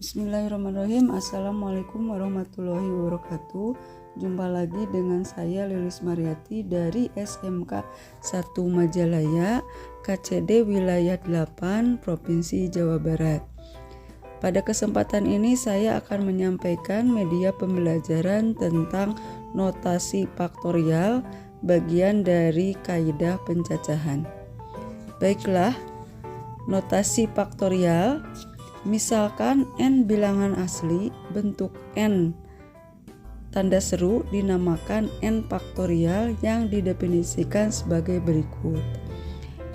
Bismillahirrahmanirrahim. Assalamualaikum warahmatullahi wabarakatuh. Jumpa lagi dengan saya Lilis Mariati dari SMK 1 Majalaya, KCD Wilayah 8, Provinsi Jawa Barat. Pada kesempatan ini saya akan menyampaikan media pembelajaran tentang notasi faktorial, bagian dari kaidah pencacahan. Baiklah, notasi faktorial. Misalkan n bilangan asli bentuk n tanda seru dinamakan n faktorial yang didefinisikan sebagai berikut.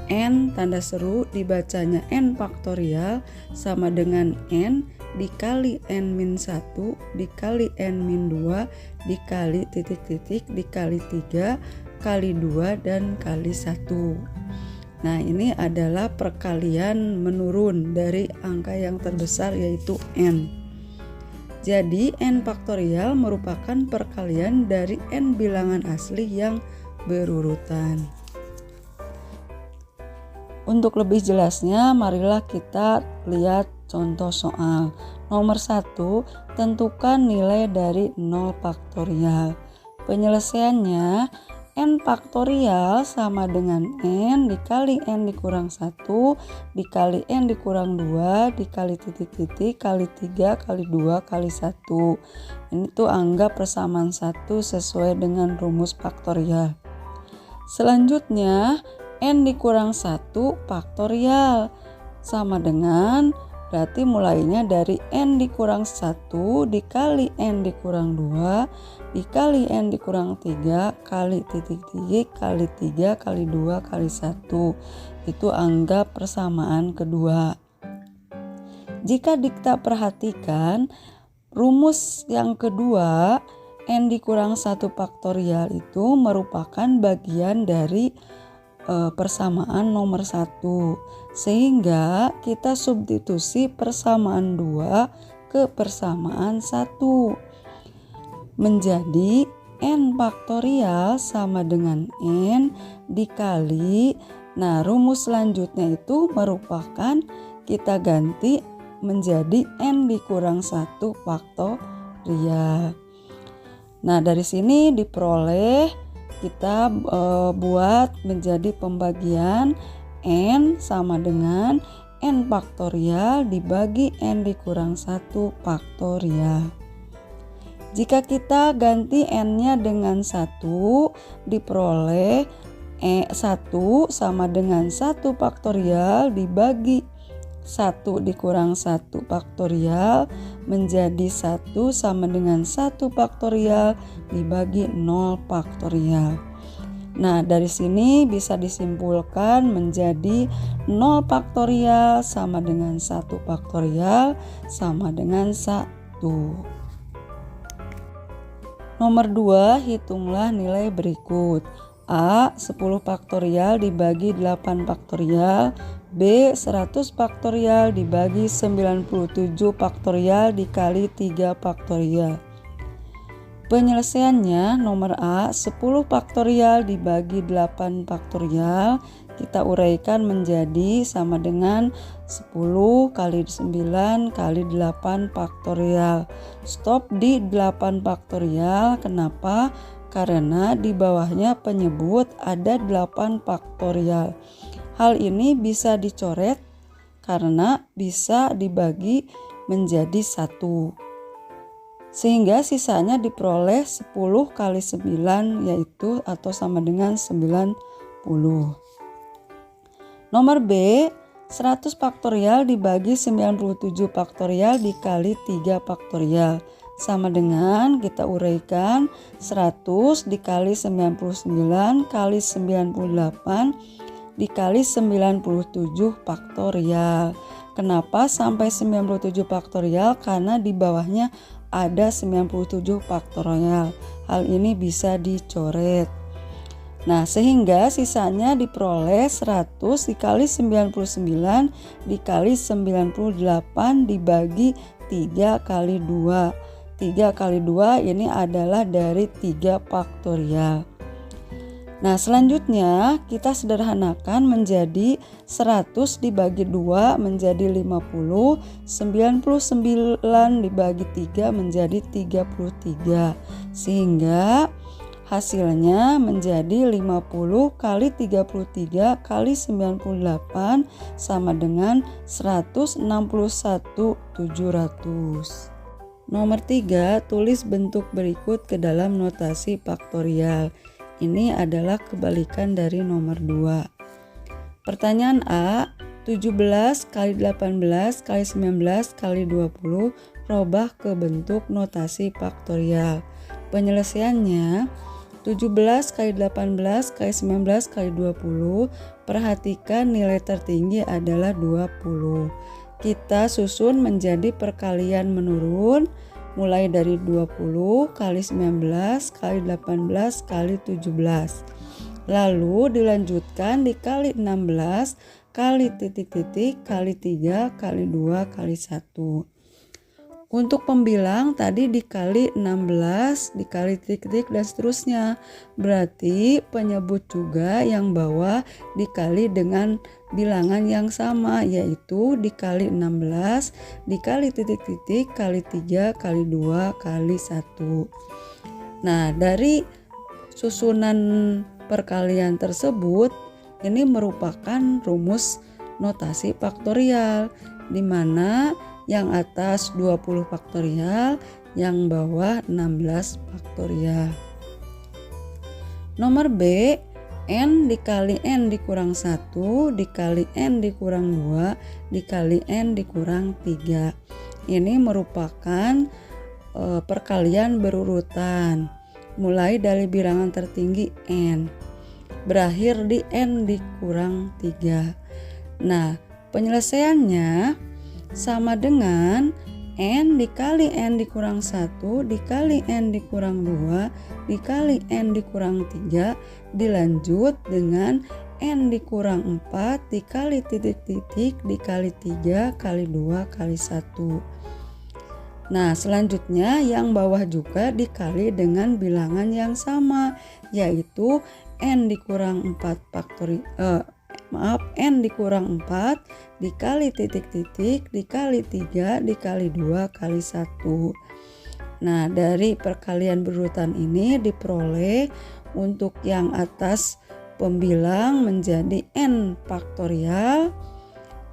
N tanda seru dibacanya n faktorial sama dengan n dikali n-1 dikali n-2 dikali titik-titik dikali 3 kali 2 dan kali 1. Nah, ini adalah perkalian menurun dari angka yang terbesar yaitu n. Jadi n faktorial merupakan perkalian dari n bilangan asli yang berurutan. Untuk lebih jelasnya, marilah kita lihat contoh soal. Nomor 1, tentukan nilai dari 0 faktorial. Penyelesaiannya, n faktorial sama dengan n dikali n dikurang 1 dikali n dikurang 2 dikali titik-titik kali 3 kali 2 kali 1. Ini tuh anggap persamaan 1 sesuai dengan rumus faktorial. Selanjutnya n dikurang 1 faktorial sama dengan, berarti mulainya dari n dikurang 1 dikali n dikurang 2 dikali n dikurang 3 kali titik-titik kali 3 kali 2 kali 1. Itu anggap persamaan kedua. Jika kita perhatikan rumus yang kedua, n dikurang 1 faktorial itu merupakan bagian dari persamaan nomor 1, sehingga kita substitusi persamaan 2 ke persamaan 1 menjadi n faktorial sama dengan n dikali, nah rumus selanjutnya itu merupakan kita ganti menjadi n dikurang 1 faktorial. Nah, dari sini diperoleh kita buat menjadi pembagian n sama dengan n faktorial dibagi n dikurang 1 faktorial. Jika kita ganti n-nya dengan 1, diperoleh 1 sama dengan 1 faktorial dibagi 1 dikurang 1 faktorial menjadi 1 sama dengan 1 faktorial dibagi 0 faktorial. Nah, dari sini bisa disimpulkan menjadi 0 faktorial sama dengan 1 faktorial sama dengan 1. Nomor 2, hitunglah nilai berikut. A. 10 faktorial dibagi 8 faktorial. B. 100 faktorial dibagi 97 faktorial dikali 3 faktorial. Penyelesaiannya, nomor A, 10 faktorial dibagi 8 faktorial. Kita uraikan menjadi sama dengan 10 kali 9 kali 8 faktorial. Stop di 8 faktorial. Kenapa? Karena di bawahnya penyebut ada 8 faktorial. Hal ini bisa dicoret karena bisa dibagi menjadi 1. Sehingga sisanya diperoleh 10 kali 9 yaitu atau sama dengan 90. Nomor B, 100 faktorial dibagi 97 faktorial dikali 3 faktorial. Sama dengan kita uraikan 100 dikali 99 kali 98 dikali 97 faktorial. Kenapa sampai 97 faktorial? Karena di bawahnya ada 97 faktorial. Hal ini bisa dicoret. Nah, sehingga sisanya diperoleh 100 dikali 99 dikali 98 dibagi 3 kali 2. 3 kali 2 ini adalah dari 3 faktorial. Nah, selanjutnya kita sederhanakan menjadi 100 dibagi 2 menjadi 50, 99 dibagi 3 menjadi 33. Sehingga hasilnya menjadi 50 kali 33 kali 98 sama dengan 161.700. Nomor 3, tulis bentuk berikut ke dalam notasi faktorial. Ini adalah kebalikan dari nomor 2. Pertanyaan A, 17 kali 18 kali 19 kali 20 rubah ke bentuk notasi faktorial. Penyelesaiannya 17 kali 18 kali 19 kali 20. Perhatikan nilai tertinggi adalah 20. Kita susun menjadi perkalian menurun mulai dari 20 kali 19 kali 18 kali 17. Lalu dilanjutkan dikali 16 kali titik-titik kali 3 kali 2 kali 1. Untuk pembilang tadi dikali 16 dikali titik-titik dan seterusnya. Berarti penyebut juga yang bawah dikali dengan bilangan yang sama, yaitu dikali 16 dikali titik-titik kali 3 kali 2 kali 1. Nah, dari susunan perkalian tersebut ini merupakan rumus notasi faktorial, di mana yang atas 20 faktorial, yang bawah 16 faktorial. Nomor B, n dikali n dikurang 1 dikali n dikurang 2 dikali n dikurang 3. Ini merupakan perkalian berurutan, mulai dari bilangan tertinggi n, berakhir di n dikurang 3. Nah, penyelesaiannya sama dengan n dikali n dikurang 1 dikali n dikurang 2 dikali n dikurang 3 dilanjut dengan n dikurang 4 dikali titik-titik dikali 3 kali 2 kali 1. Nah, selanjutnya yang bawah juga dikali dengan bilangan yang sama, yaitu n dikurang 4 n dikurang 4 dikali titik-titik dikali 3 dikali 2 kali 1. Nah, dari perkalian berurutan ini diperoleh untuk yang atas pembilang menjadi n faktorial,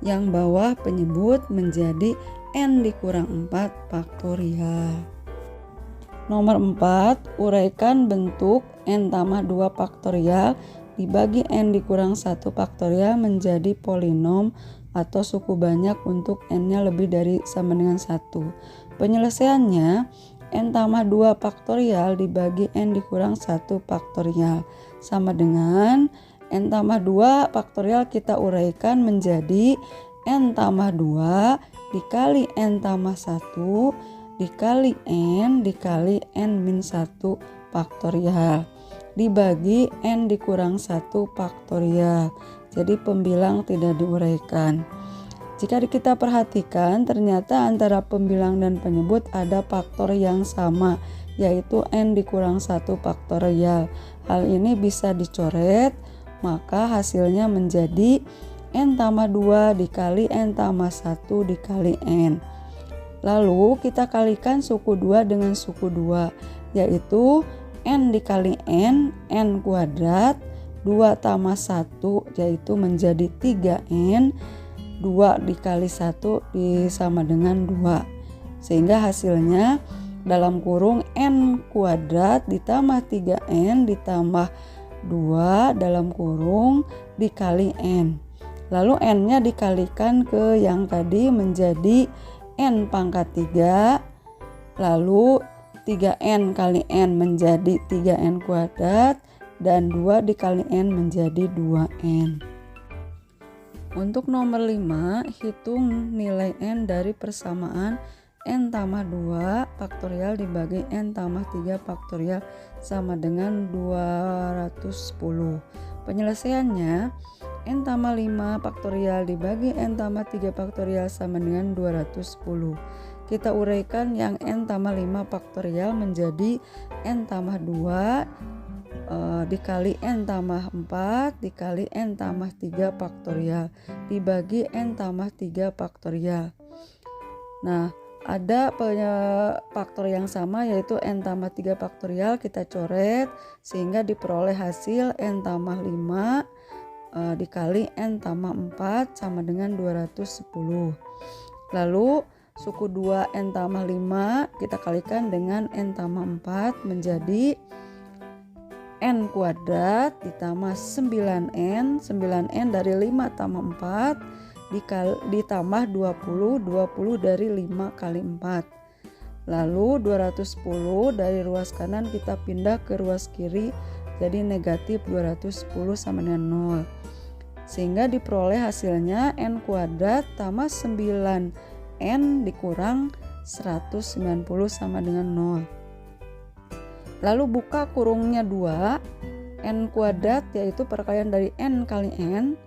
yang bawah penyebut menjadi n dikurang 4 faktorial. Nomor 4, uraikan bentuk n tambah 2 faktorial dibagi n dikurang 1 faktorial menjadi polinom atau suku banyak untuk n-nya lebih dari sama dengan 1. Penyelesaiannya n tambah 2 faktorial dibagi n dikurang 1 faktorial sama dengan n tambah 2 faktorial kita uraikan menjadi n tambah 2 dikali n tambah 1 dikali n dikali n min 1 faktorial dibagi n dikurang 1 faktorial. Jadi pembilang tidak diuraikan. Jika kita perhatikan, ternyata antara pembilang dan penyebut ada faktor yang sama, yaitu n dikurang 1 faktorial. Hal ini bisa dicoret, maka hasilnya menjadi n tambah 2 dikali n tambah 1 dikali n. Lalu kita kalikan suku 2 dengan suku 2, yaitu n dikali n kuadrat, 2 tambah 1 yaitu menjadi 3n, 2 dikali 1 sama dengan 2. Sehingga hasilnya dalam kurung n kuadrat ditambah 3n ditambah 2 dalam kurung dikali n. Lalu n-nya dikalikan ke yang tadi menjadi n pangkat 3, lalu 3n kali n menjadi 3n kuadrat dan 2 dikali n menjadi 2n. Untuk nomor 5, hitung nilai n dari persamaan n tambah 2 faktorial dibagi n tambah 3 faktorial sama dengan 210. Penyelesaiannya n tambah 5 faktorial dibagi n tambah 3 faktorial sama dengan 210. Kita uraikan yang n tambah 5 faktorial menjadi n tambah 2 dikali N tambah 4 dikali N tambah 3 faktorial dibagi N tambah 3 faktorial. Nah, ada faktor yang sama yaitu N tambah 3 faktorial, kita coret sehingga diperoleh hasil N tambah 5 dikali N tambah 4 sama dengan 210. Lalu suku 2 N tambah 5 kita kalikan dengan N tambah 4 menjadi N kuadrat ditambah 9N. 9N dari 5 tambah 4 ditambah 20 dari 5 kali 4. Lalu 210 dari ruas kanan kita pindah ke ruas kiri, jadi negatif 210 sama dengan 0. Sehingga diperoleh hasilnya N kuadrat tambah 9N dikurang 190 sama dengan 0. Lalu buka kurungnya 2, N kuadrat yaitu perkalian dari N kali N.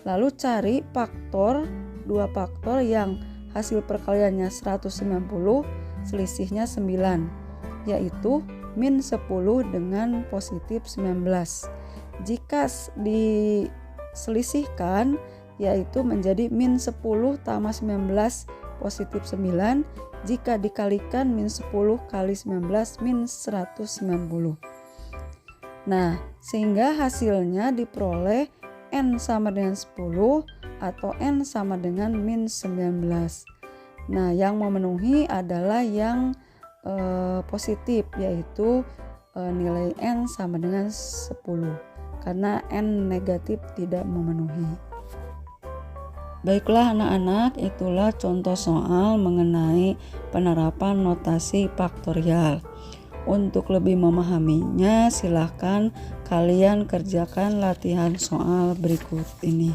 Lalu cari faktor, 2 faktor yang hasil perkaliannya 190, selisihnya 9, yaitu min 10 dengan positif 19. Jika diselisihkan yaitu menjadi min 10 tambah 19 positif 9. Jika dikalikan min 10 kali 19 min 190. Nah, sehingga hasilnya diperoleh N sama dengan 10 atau N sama dengan min 19. Nah, yang memenuhi adalah yang positif, yaitu nilai N sama dengan 10 karena N negatif tidak memenuhi. Baiklah anak-anak, itulah contoh soal mengenai penerapan notasi faktorial. Untuk lebih memahaminya, silahkan kalian kerjakan latihan soal berikut ini.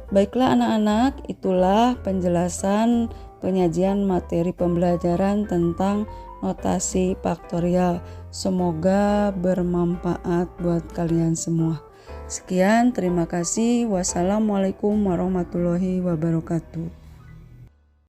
Baiklah anak-anak, itulah penjelasan penyajian materi pembelajaran tentang notasi faktorial. Semoga bermanfaat buat kalian semua. Sekian, terima kasih. Wassalamualaikum warahmatullahi wabarakatuh.